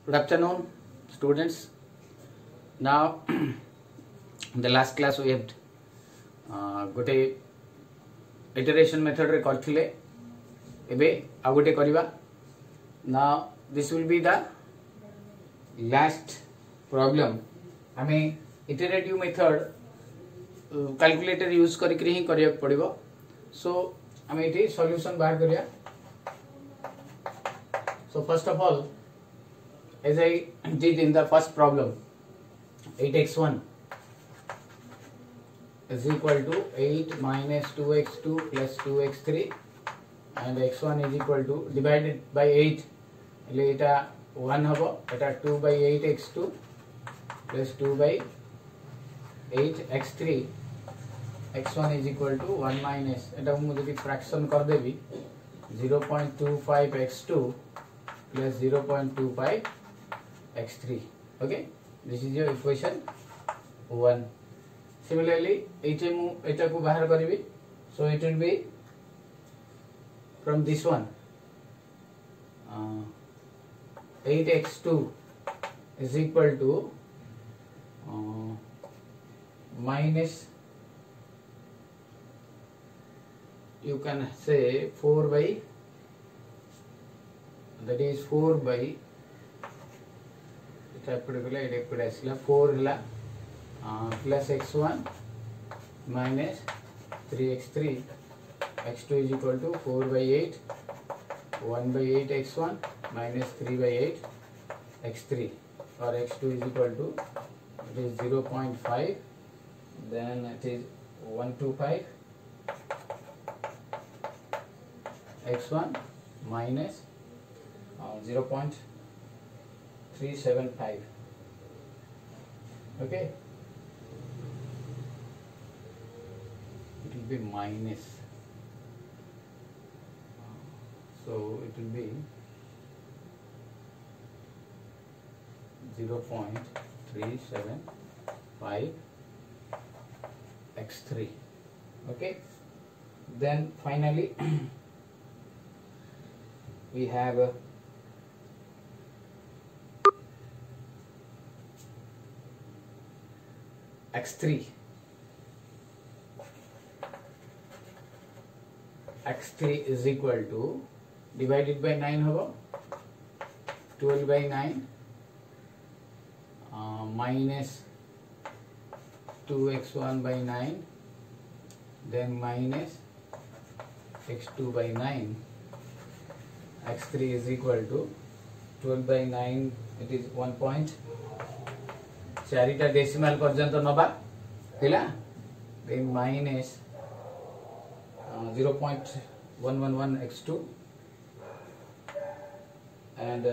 Good afternoon, students. Now, in the last class we have गोटे iteration method रे करथिले एबे आ गोटे करिवा. Now this will be the last problem. हमें iterative method calculator use करके ही करिया पड़िबो. So हमें इठी solution बाहर करिया. So first of all, as I did in the first problem, 8x1 is equal to 8 minus 2x2 plus 2x3 and x1 is equal to divided by 8 એટલે এটা 1 হবো এটা 2 by 8x2 plus 2 by 8x3 x1 is equal to 1 minus এটা ମୁଁ যদি fraction कर देबी 0.25x2 plus 0.25 x3. Okay, this is your equation 1. Similarly, eta को बाहर करिबी, so it will be from this one 8x2 is equal to minus, you can say 4 by, that is 4 by 4 plus x1 minus 3x3 x2 is equal to 4 by 8 1 by 8 x1 minus 3 by 8 x3 or x2 is equal to, it is 0.5, then it is 125 x1 minus 0.375. Okay, it will be minus, so it will be 0.375 x3. Okay, then finally we have x3. x3 is equal to, divided by 9 hobo 12 by 9 minus 2x1 by 9, then minus x2 by 9. x3 is equal to 12 by 9, it is 1 point. चारिटा decimal पर्यंत नबा थिला, then minus 0.111 x2 and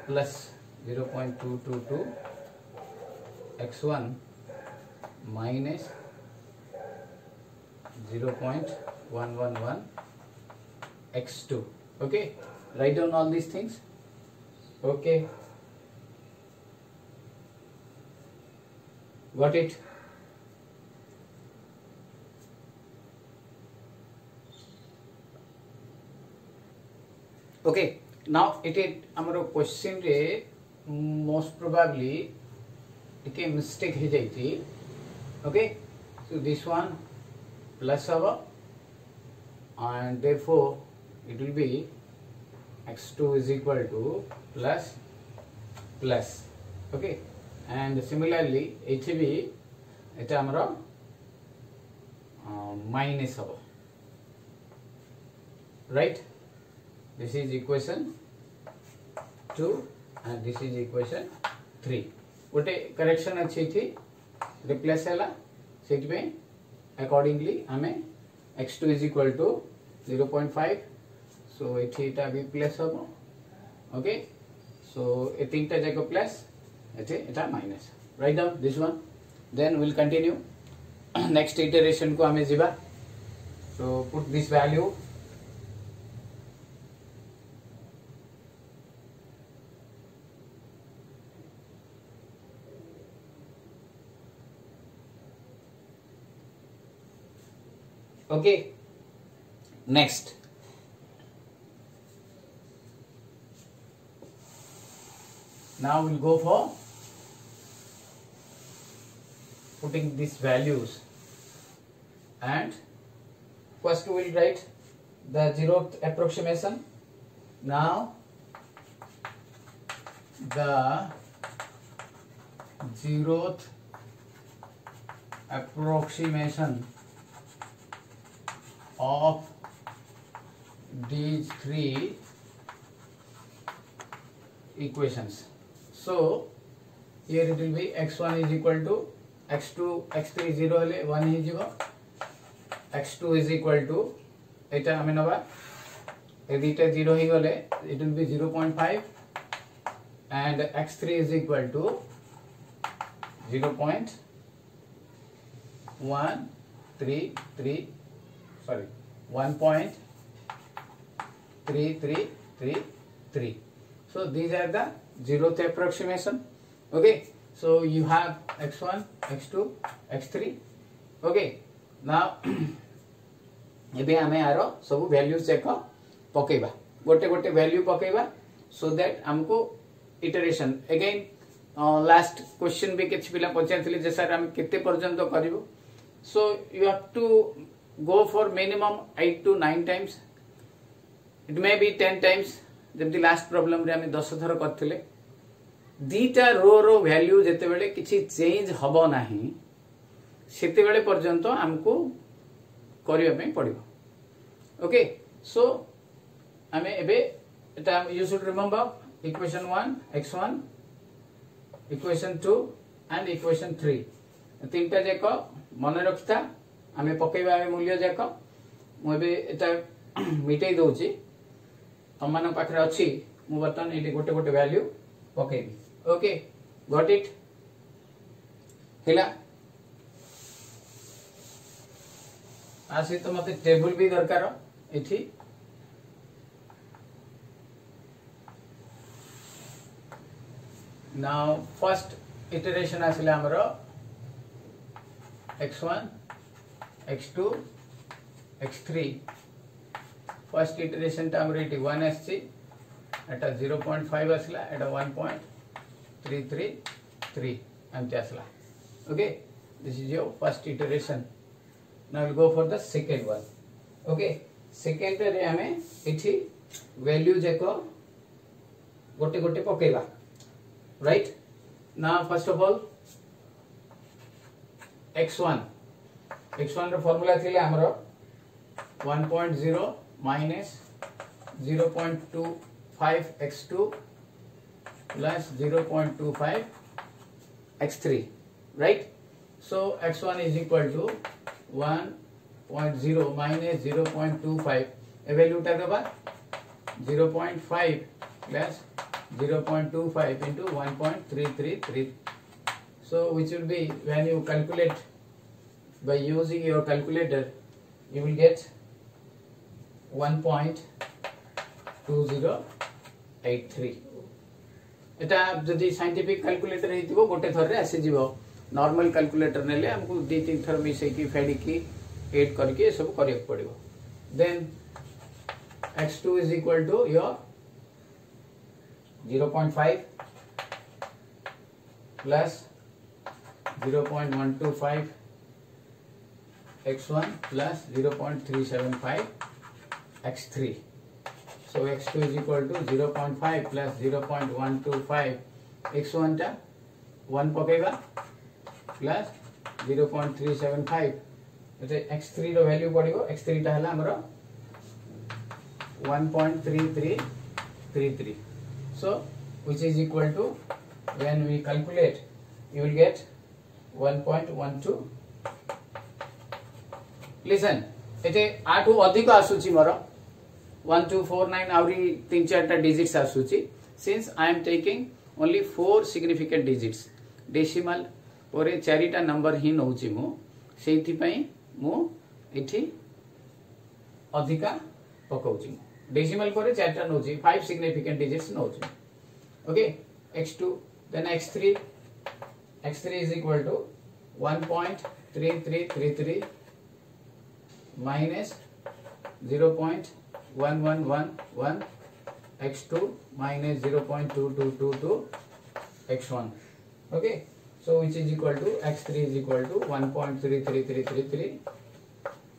plus 0.222 x1 minus 0.111 x2. Okay, write down all these things. Okay, got it? Okay, now it is amaro question re most probably it a mistake he jaiti. Okay, so this one plus hobo and therefore it will be x2 is equal to plus plus. Okay, and similarly HB এটা আমরা minus হবো, right? This is equation 2 and this is equation 3. गोटे correction अच्छी थी, replace हैला, set में accordingly हमें x2 is equal to 0.5, so इटा भी plus हबो. Okay, so ये तीनटा जगह plus, এটা minus. Write down this one, then we'll continue. Next iteration को हमें जीवा, so put this value. Okay, next Now we'll go for putting these values, and first we'll write the zeroth approximation. Now the zeroth approximation of these three equations. So here it will be x1 is equal to x2, x3 0 हेले 1 ही जीवो, x2 is equal to एटा हमें नवा यदि इटा 0 ही गले it will be 0.5 and x3 is equal to 1.3333. So these are the zeroth approximation. Okay, so you have x1, x2, x3. Okay, now एबे हमें आरो सब वैल्यूज चेक पकेबा, गोटे गोटे वैल्यू पकेबा सो दैट हमको इटरेशन अगेन लास्ट क्वेश्चन भी किछ पिला पचारथिले जे सर हम केते पर्यंत करिवो. So you have to go for minimum 8 to 9 times, it may be 10 times. जेमती लास्ट प्रॉब्लम रे हम 10 थर करथिले. दीटा रो रो वैल्यू जेते बेले किछि चेंज हबो नाही सेते बेले पर्यंत हमको करिया में पड़िबो. ओके, सो हमें एबे एटा you should remember equation 1 x1, equation 2 and equation 3 तीनटा जेक मन रखता हमें पकेबा हमें मूल्य जेक मु एबे एटा मिटाई दोची हम मन पाखरे अछि. मु बर्तन एटी गोटे गोटे वैल्यू पकेबी. ओके, गॉट इट हिला. आसी तो मते टेबल भी दरकार एठी. नाउ फर्स्ट इटरेशन आसिला हमरो x1, x2, x3. First iteration टा हमरो एठी 1 आसी, एटा 0.5 आसिला, एटा 1.333 एमती आसिला. Okay, this is your first iteration. Now we'll go for the second one. Okay, second रे हमें इठी वैल्यू जेको गोटे गोटे पकेबा. Right, now first of all x1 रो फार्मूला थिले हमरो 1.0 minus 0.25 x2 plus 0.25 x3. right, so x1 is equal to 1.0 minus 0.25 a value ta deba 0.5 plus 0.25 into 1.333. so which will be, when you calculate by using your calculator, you will get 1.2083. एटा जदि scientific calculator हेतिबो गोटे थर रे आसी जीवो. Normal calculator नेले हमको 2-3 थर मिसै की फेडी की ऐड करके सब करियक पड़िबो. Then x2 is equal to your 0.5 plus 0.125 x1 plus 0.375 x3. so x2 is equal to 0.5 plus 0.125 x1 टा 1 पकेगा प्लस 0.375 एते x3 रो वैल्यू पड़िबो. x3 टा हला हमरो 1.3333. so which is equal to, when we calculate you will get 1.12. listen, एते 8 अधिक आसुची मोर 1249 आवरी 3-4 टा डिजिट्स आसुची. since I am taking only 4 significant digits, decimal परे 4टा नंबर ही नउची मु, सेति पई मु एठी अधिका पकाउची. डेसिमल परे 4टा नउची, 5 significant digits नउची. Okay, x2 then x3 is equal to 1.3333 minus 0.1111 x2 minus 0.2222 x1. Okay, so which is equal to x3 is equal to 1.33333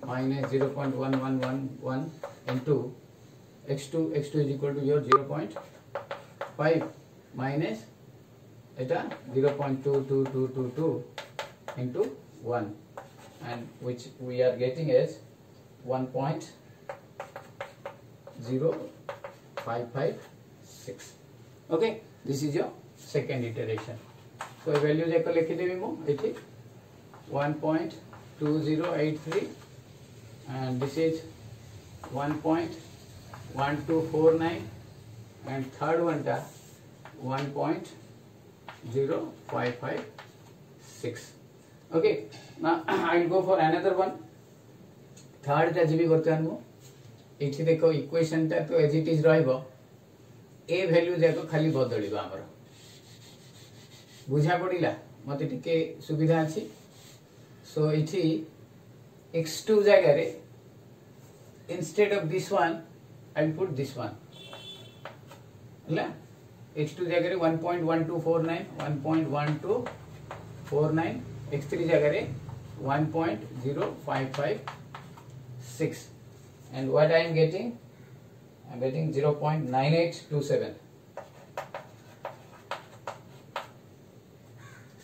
minus 0.1111 into x2 is equal to your 0.5 minus eta 0.22222 into 1, and which we are getting as 1.0556. Okay, this is your second iteration. So value jack likhidebi mu ethi 1.2083 and this is 1.1249 and third one ta 1.0556. Okay, now I will go for another one. Third टा जीबी बर्तमान मु एठी देखो equation टा तो as it is रहइबो, ए वैल्यू जाको खाली बदलिबो हमर बुझा पड़िला मते टिके सुविधा अछि. सो एठी x2 जगह रे instead of this one I will put this one हला x2 जगह रे 1.1249 1.1249 x3 जगह रे 1.0556 and what I am getting? I am getting 0.9827.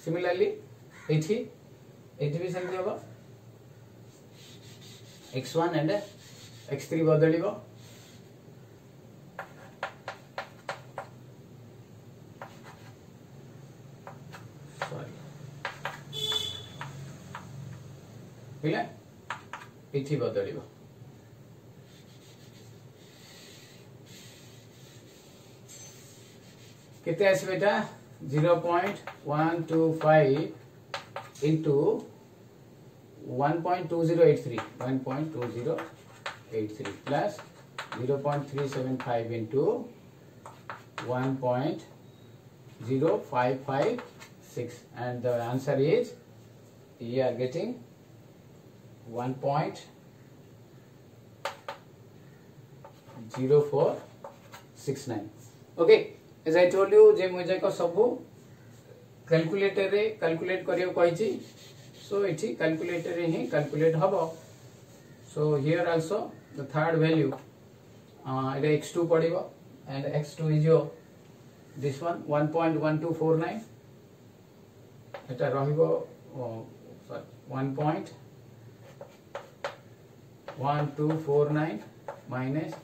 Similarly, एठी भी सेमती होगा x1 and x3 बदलिबो. पिला एठी बदलिबो. केते आसी बेटा 0.125 into 1.2083 plus 0.375 into 1.0556 and the answer is you are getting 1.0469. Okay, as I told you जे मुझे को सब कैलकुलेटर रे कैलकुलेट करियो कहिची. So इठी कैलकुलेटर रे ही कैलकुलेट हबो. So here also the third value it x2 पड़िबो and x2 is your this one 1.1249 एटा रहिबो sorry 1.1249 minus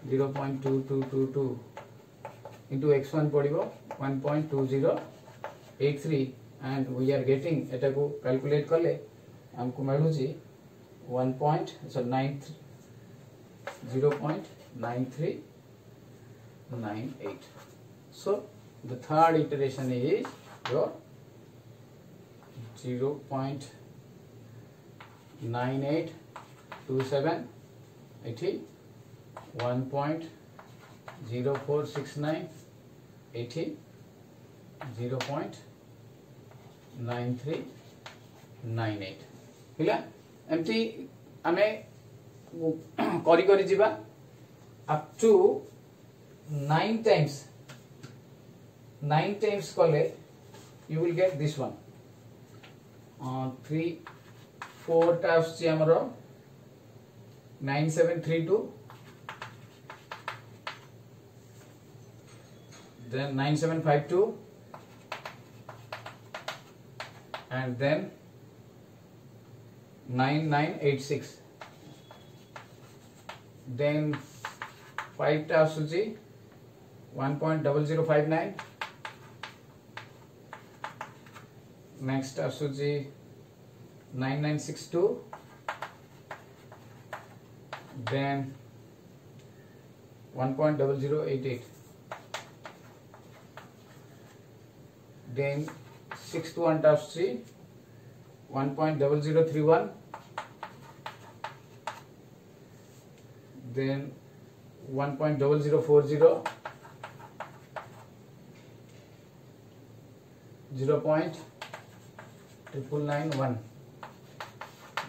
0.2222 into x1 पड़िबो 1.2083 and we are getting एटा को calculate करले हमको मिलुची 0.9398. So the third iteration is your 0.9827 80 1.0469 80 0.9398 पिला एमती आमे करी करी जीवा up to 9 times कले you will get this one 3 4 times ची हमरो 9732 then 9752 and then 9986 then 5 ta suji 1.0059 next suji 9962 then 1.0088 then 6 to 1 times 3 1.0031 then 1.0040 0.991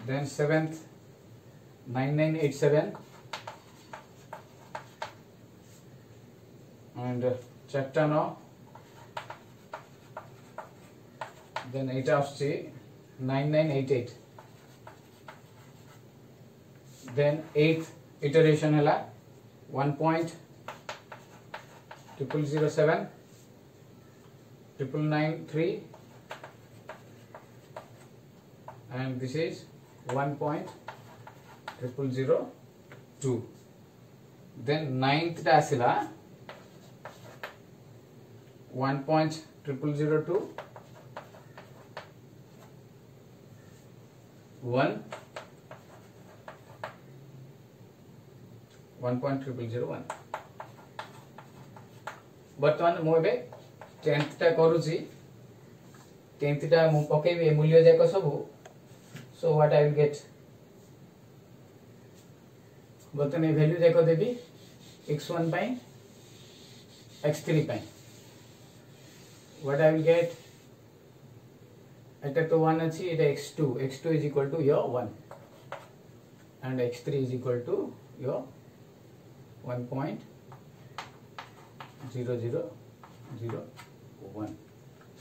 then 7th 9987 and chapter now then it आउछि 9988 then 8th iteration हला 1.0007 993 and this is 1.0002 then 9th टा आसिला 1.0002 1.0001 बर्तमान मु एबे 10th टा करूची 10th टा मु पकेबे मूल्य जाक सब so what I will get बर्तमान ए वैल्यू जाक देबी x1 pi x3 pi what I will get एटा तो 1 अछि एटा x2 is equal to your 1 and x3 is equal to your 1.0001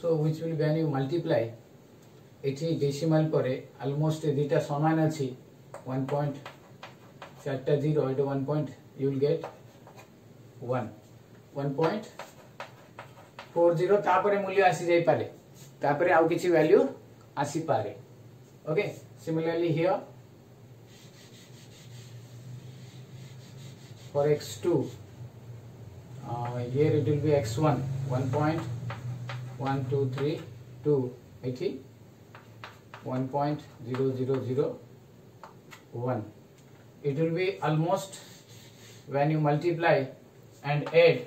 so which will when you multiply एठी decimal परे almost दुटा समान अछि 1.40 एटा 1 point you will get 1.40 तापरे मूल्य आसी जाई पारे तापरे आउ किछि वैल्यू आसी पारे okay similarly here for x2 here it will be x1 1.1232 80 1.0001 it will be almost when you multiply and add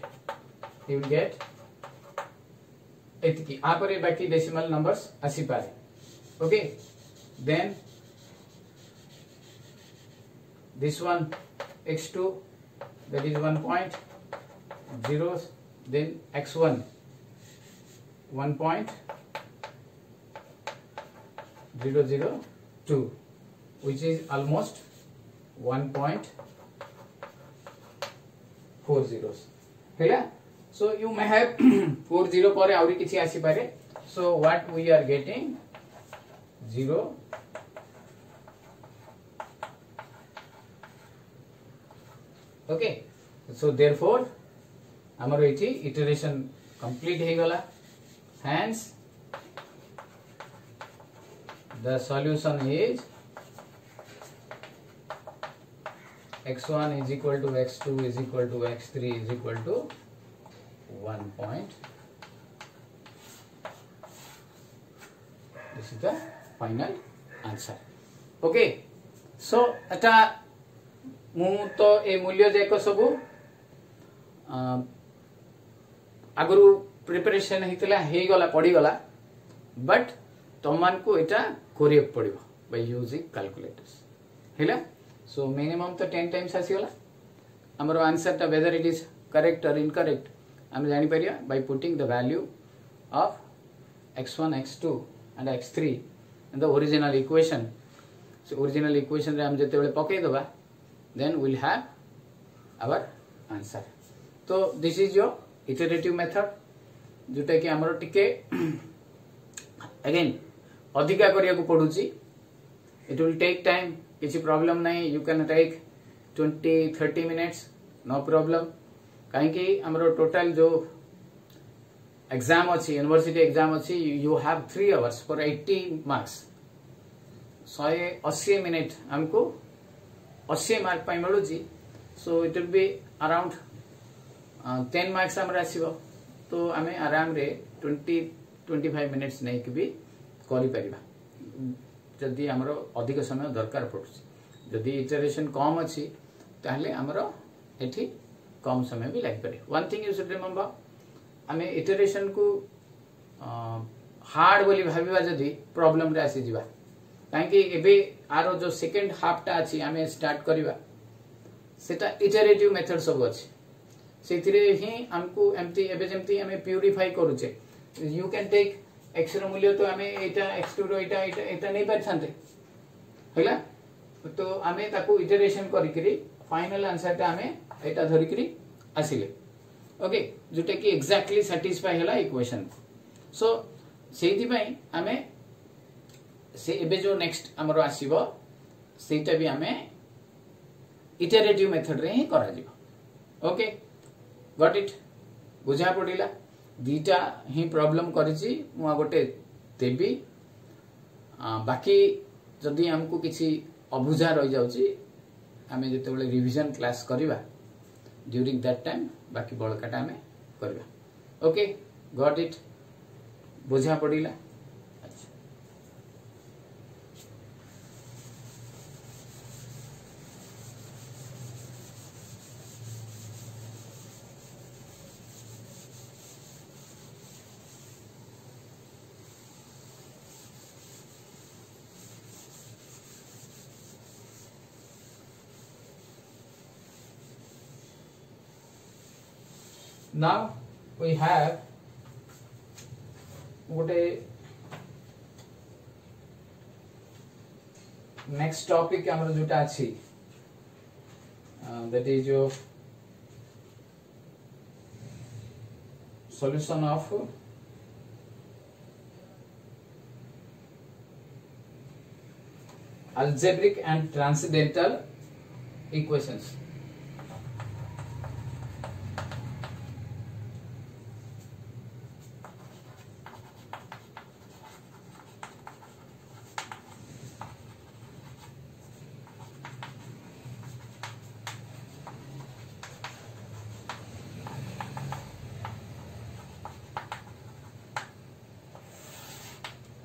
you will get एतकी आपरे बाकी डेसिमल नंबर्स आसी पारे okay then this one x2 that is 1.0 then x1 1.002 which is almost 1.40 हैला so you may have 40 पर आउरी किछि आसी पारे so what we are getting 0 okay so therefore हमर एठी इटरेशन कंप्लीट हे गला hence the solution is x1 is equal to x2 is equal to x3 is equal to 1 point this is the final answer okay so eta मु तो ए मूल्य जाक सब आगु preparation हेतला हे गला पड़ी गला बट तमान को एटा करियक पड़िबो बाय यूजिंग कैलकुलेटर्स हैला सो मिनिमम तो 10 टाइम्स आसी गला हमर आंसर ता वेदर इट इज करेक्ट और इनकरेक्ट हम जानि परिया by putting the value of x1 x2 and x3 in the original equation so original equation रे हम जते बेले पके दबा then we'll have our answer so this is your iterative method जोटा कि हमरो टिके अगेन अधिका करिया को पडुची it will take time किछि प्रॉब्लम नहीं you can take 20-30 minutes no problem काहे कि हमरो टोटल जो एग्जाम अछि यूनिवर्सिटी एग्जाम अछि you have 3 hours for 80 marks 180 minute हमको 80 मार्क पाई मिलुची so it will be around 10 marks हमर आसीबो तो हमें आराम रे 20-25 मिनिट्स नै कि भी करि परिबा जदी हमरो अधिक समय दरकार पडुची जदी इटरेशन कम अछि ताहले हमरो एठी कम समय भी लाग पारे one thing you should remember हमें इटरेशन को हार्ड बोली भाबिबा जदी प्रॉब्लम रे आसी जिबा काहे एबे आरो जो सेकंड हाफ टा अछि हमें स्टार्ट करबा सेटा इटरेटिव मेथड सब अछि सेथिरे ही हमको एमटी एबे जेमती हमें प्यूरिफाई करूचे यू कैन टेक x रो मूल्य तो हमें एटा x2 रो एटा नै पार छानते हैला तो हमें ताको इटरेशन करिकरी फाइनल आंसर टा हमें एटा धरिकरी आसीले ओके जोटा कि एग्जैक्टली सैटिस्फाई होला इक्वेशन सो सेही पई आमे से एबे जो नेक्स्ट हमरो आसीबो सेटा भी आमे इटरेटिव मेथड रे ही करा जिवो ओके गॉट इट बुझा पड़िला दीटा ही प्रॉब्लम करिछि मु गोटे देबी बाकी जदि हमको किसी अबुझा रही जाउछि आमे जेते बेले रिवीजन क्लास करिवा ड्यूरिंग दैट टाइम बाकी बळकाटा आमे करिवा ओके गॉट इट बुझा पड़िला now we have what a next topic हमर जोटा अछि that is your solution of algebraic and transcendental equations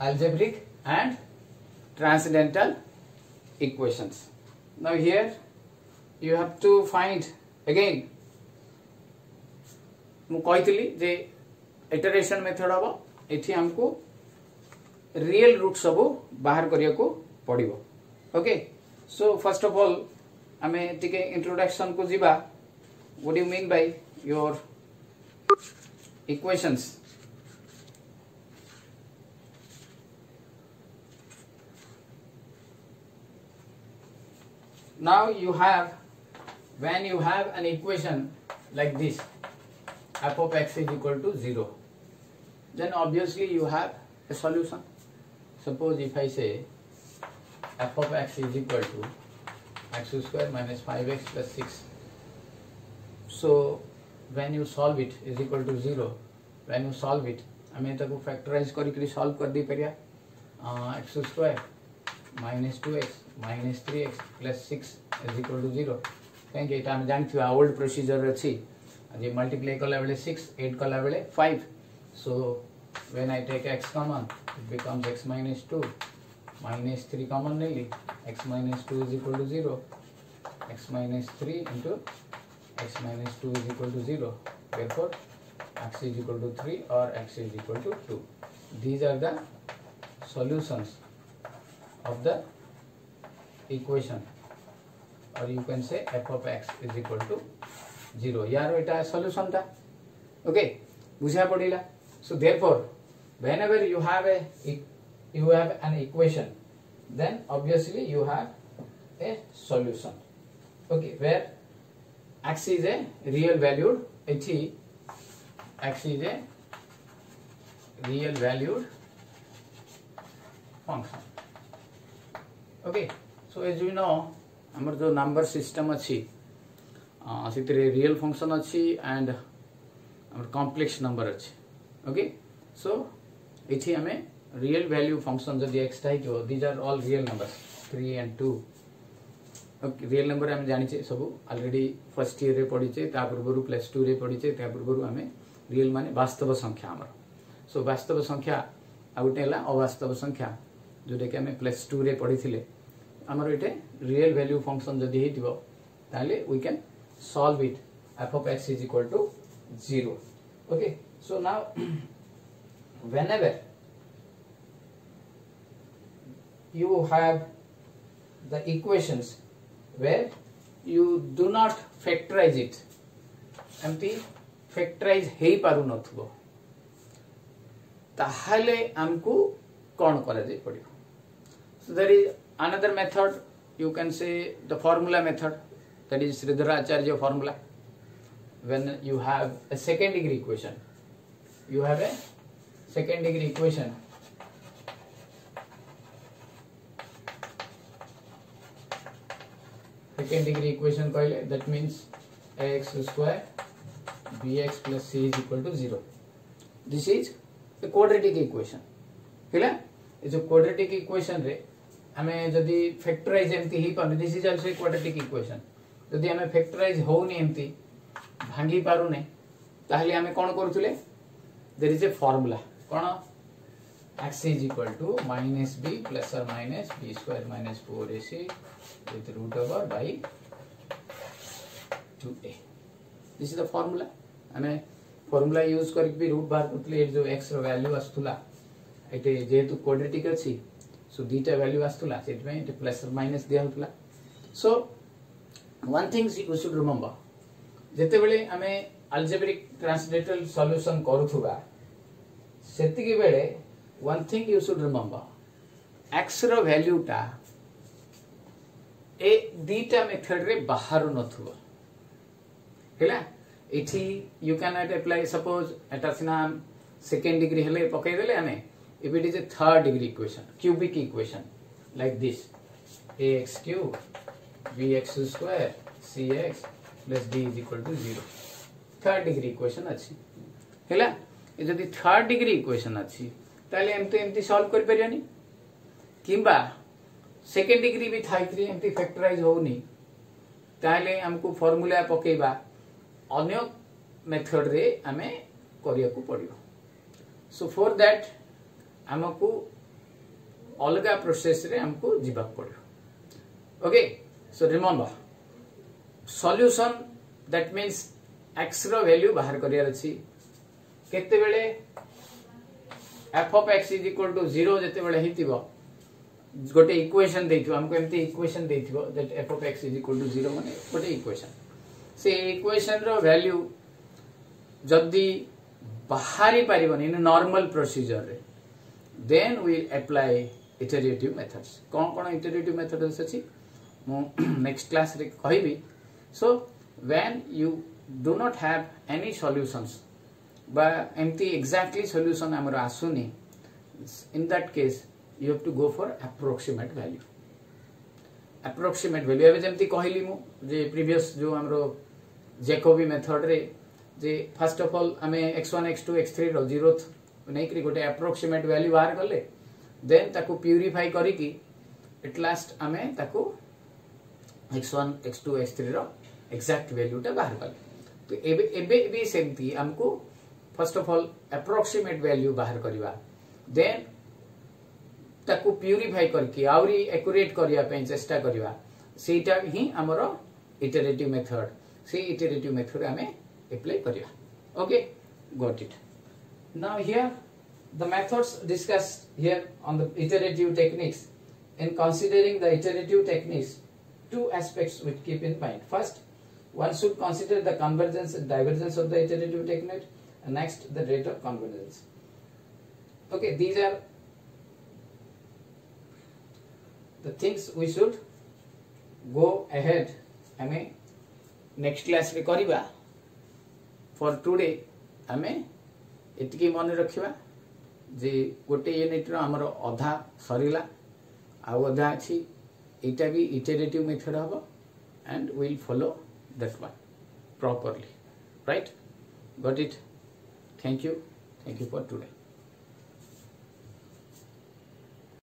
algebraic and transcendental equations. Now here you have to find again मु कहितली जे iteration method हबो एठी हमको real root सब बाहर करिया को पड़िबो okay so first of all हमें टिके इंट्रोडक्शन को जिबा what you mean by your equations now you have when you have an equation like this f of x is equal to 0 then obviously you have a solution suppose if I say f of x is equal to x square minus 5x plus 6 so when you solve it is equal to 0 when you solve it हमें ताको factorise करी solve कर दी परिया x square minus 2x minus 3x plus 6 is equal to 0 कहीं के हम जानथि old procedure अछि जे multiply कला बेले 6 8 कला बेले 5 so when I take x common it becomes x minus 2 minus 3 common nearly x minus 2 is equal to 0 x minus 3 into x minus 2 is equal to 0 therefore x is equal to 3 or x is equal to 2 these are the solutions of the equation or you can say f of x is equal to 0 यार एटा solution था okay बुझा पड़िला so therefore whenever you have an equation then obviously you have a solution okay where x is a real valued x is a real valued function okay so as you know हमर जो number system अछि सितरे real function अछि and हमर complex number अछि okay so एठी हमें real value function जदि x टाइप हो these are all real numbers 3 and 2 okay real number हम जानि छे सब ऑलरेडी फर्स्ट ईयर रे पढि छे ता पूर्वरु +2 रे पढि छे ता पूर्वरु हमें रियल माने वास्तव संख्या हमर सो वास्तव संख्या आउटेला अवास्तव संख्या जोटे कि हमें +2 रे पढि थिले हमर एटे रियल वैल्यू फंक्शन जदि हेतिबो ताले we can solve it f of x is equal to 0 okay so now whenever you have the equations where you do not factorize it एमती factorize हेई पारु नथबो ताहाले हमकु कोन करा जाय पड़ियो so there is another method you can say the formula method that is Sridharacharya formula when you have a second degree equation you have a second degree equation second degree equation कहले that means ax square bx plus c is equal to 0. This is a quadratic equation. हेला ये जो quadratic equation रे हमें जदि factorize एमती ही पाने this is also a quadratic equation. जदि हमें factorize होउनी एमती भांगी पारुने ताहले हमें कोन करूथुले there is a formula cone x is equal to minus b plus or minus b square minus 4ac with root over by 2a. This is the formula. हमें formula use करके भी root बाहर करते जो x रो value आस्तुला एटे जेतु quadratic अछि सो दीटा value आस्तुला set में एटे plus और माइनस दिया होतला. So one thing you should remember जेते बेले हमें अल्जेब्रिक ट्रांसलेटरल सॉल्यूशन करूथुबा सेति के बेले one thing you should remember x रो वैल्यू टा ए दीटा मेथड रे बाहर नथुबा हेला इठी you can not apply suppose एटा सिना सेकंड डिग्री हेले पकई देले हमें if it is a third degree equation cubic equation like this ax cube bx square cx plus d is equal to 0 third degree equation अछि हेला ए जदी third degree equation अछि ताले एमती सॉल्व कर परियानी किबा सेकंड डिग्री भी थाइत्री एमती फैक्टराइज होउनी ताले हमको फार्मूला पकेबा अन्य मेथड रे हमें करिया को पड़ियो. सो फॉर दैट हमको अलगा प्रोसेस रे हमको जीवा पड़ियो. Okay so remember solution that means x रो वैल्यू बाहर करिया अछि केते बेले f of x is equal to 0 जेते बेले हितिबो गोटे इक्वेशन देथिबो हमको एमती इक्वेशन देथिबो that f of x is equal to 0 माने गोटे इक्वेशन से इक्वेशन रो वैल्यू जदी बाहरी पारिबनी इन नॉर्मल प्रोसीजर रे then we apply iterative methods. कोन इटरेटिव मेथड्स अछि मु नेक्स्ट क्लास रे कहिबी. So when you do not have any solutions बा एमती एग्जैक्टली सॉल्यूशन हमर आसुनी in that case you have to go for approximate value. approximate value एबे जेमती कहली मु जे प्रीवियस जो हमरो जैकोबी मेथड रे जे फर्स्ट ऑफ ऑल हमें x1 x2 x3 रो जीरोथ नै करी गोटे approximate value बाहर करले देन ताको प्यूरिफाई करी की एट लास्ट हमें ताको x1 x2 x3 रो एग्जैक्ट वैल्यू टा बाहर करले. तो एबे भी सेमती हमको first of all approximate value बाहर करबा देन ताकू प्यूरिफाई करके आउरी एक्यूरेट करिया पे चेष्टा करिवा सेटा ही हमरो इटरेटिव मेथड से इटरेटिव मेथड हमें अप्लाई करिया. Okay got it. Now here the methods discussed here on the iterative techniques. In considering the iterative techniques two aspects which keep in mind. First, one should consider the convergence and divergence of the iterative technique, and next the rate of convergence. Okay, these are the things we should go ahead हमें next class रे करिबा. For today हमें एतिकी मन रखिबा जे गोटे unit रो हमर अधा सरीला आ अधा अछि एटा भी इटरेटिव मेथड हबो and we'll follow that one properly. Right? Got it? Thank you for today.